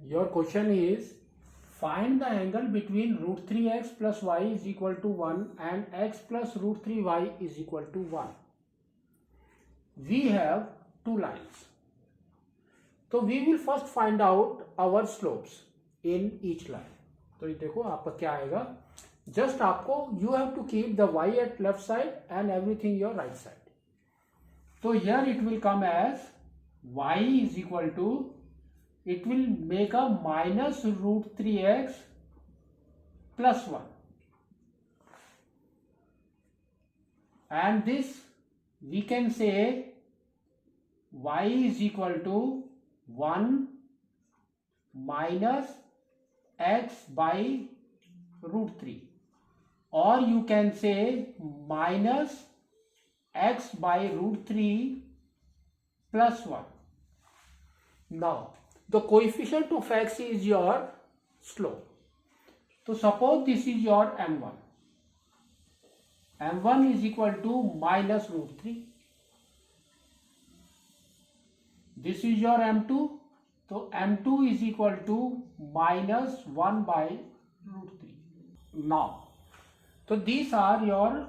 Your question is, find the angle between root 3x plus y is equal to 1 and x plus root 3y is equal to 1. We have two lines. So we will first find out our slopes in each line. तो ये देखो आपका क्या आएगा, just आपको you have to keep the y at left side and everything your right side. So here it will come as y is equal to, it will make a minus root 3x plus 1, and this we can say y is equal to 1 minus x by root 3, or you can say minus x by root 3 plus 1. Now the coefficient of x is your slope. So suppose this is your m1. m1 is equal to minus root 3. This is your m2. So m2 is equal to minus 1 by root 3. Now, so these are your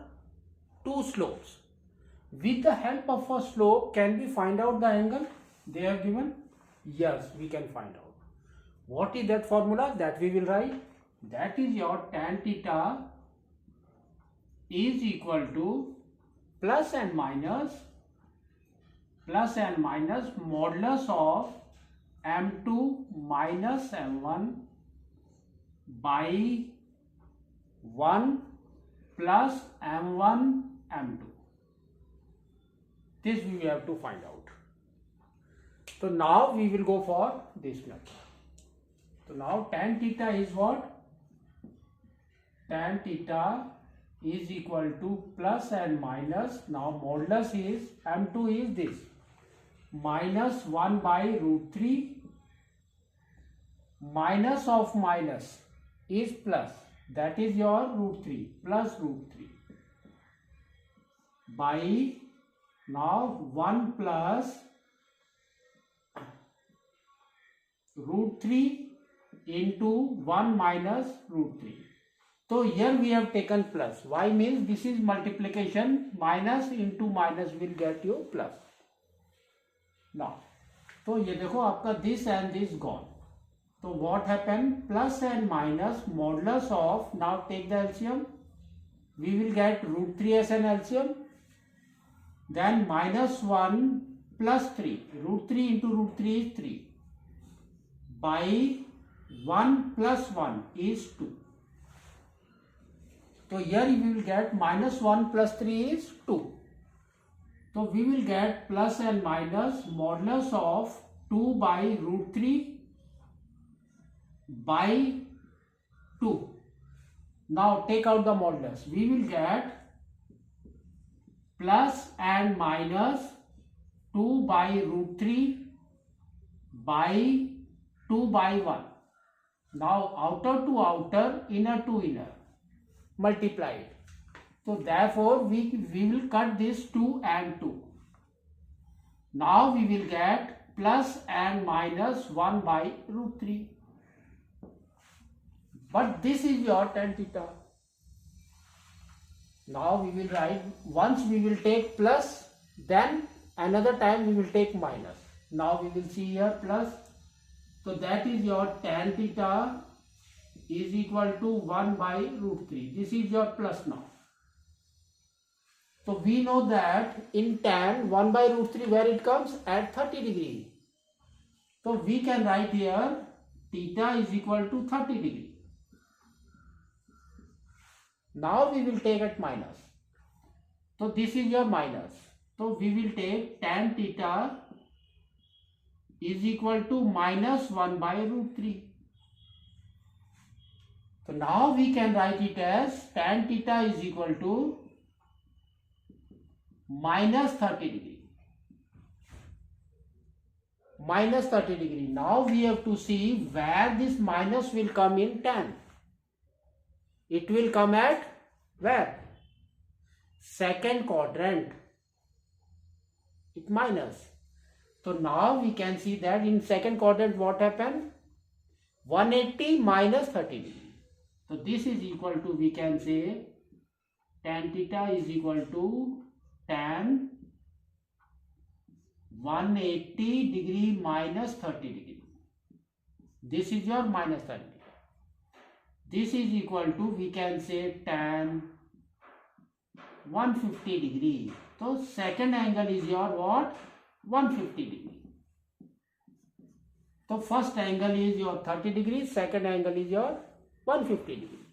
two slopes. With the help of a slope, can we find out the angle they are given? Yes, we can find out. What is that formula that we will write? That is your tan theta is equal to plus and minus modulus of m2 minus m1 by 1 plus m1 m2. This we have to find out. So now we will go for this method. So now tan theta is what? Tan theta is equal to plus and minus. Now modulus is m2 is this, minus 1 by root 3, minus of minus is plus, that is your root 3, plus root 3 by now 1 plus root 3 into 1 minus root 3. So here we have taken plus. Why means this is multiplication, minus into minus will get you plus. Now, तो ये देखो आपका this and this gone. So what happened? Plus and minus modulus of, now take the LCM. We will get root 3 as an LCM. Then minus 1 plus 3. Root 3 into root 3 is 3. By 1 plus 1 is 2. So here we will get minus 1 plus 3 is 2. So we will get plus and minus modulus of 2 by root 3 by 2. Now take out the modulus. We will get plus and minus 2 by root 3 by 2 by 1. Now outer to outer, inner to inner, multiply it. So therefore we will cut this 2 and 2. Now we will get plus and minus 1 by root 3. But this is your tan theta. Now we will write, once we will take plus, then another time we will take minus. Now we will see here plus. So that is your tan theta is equal to 1 by root 3. This is your plus now. So we know that in tan 1 by root 3 where it comes? At 30 degree. So we can write here theta is equal to 30 degree. Now we will take at minus. So this is your minus. So we will take tan theta is equal to minus 1 by root 3. So now we can write it as tan theta is equal to minus 30 degree. Minus 30 degree. Now we have to see where this minus will come in tan. It will come at where? Second quadrant. It minus. So now we can see that in second quadrant what happened? 180 minus 30 degree. So this is equal to, we can say, tan theta is equal to tan 180 degree minus 30 degree. This is your minus 30. This is equal to, we can say, tan 150 degree. So second angle is your what? 150 degree. So first angle is your 30 degree, second angle is your 150 degree.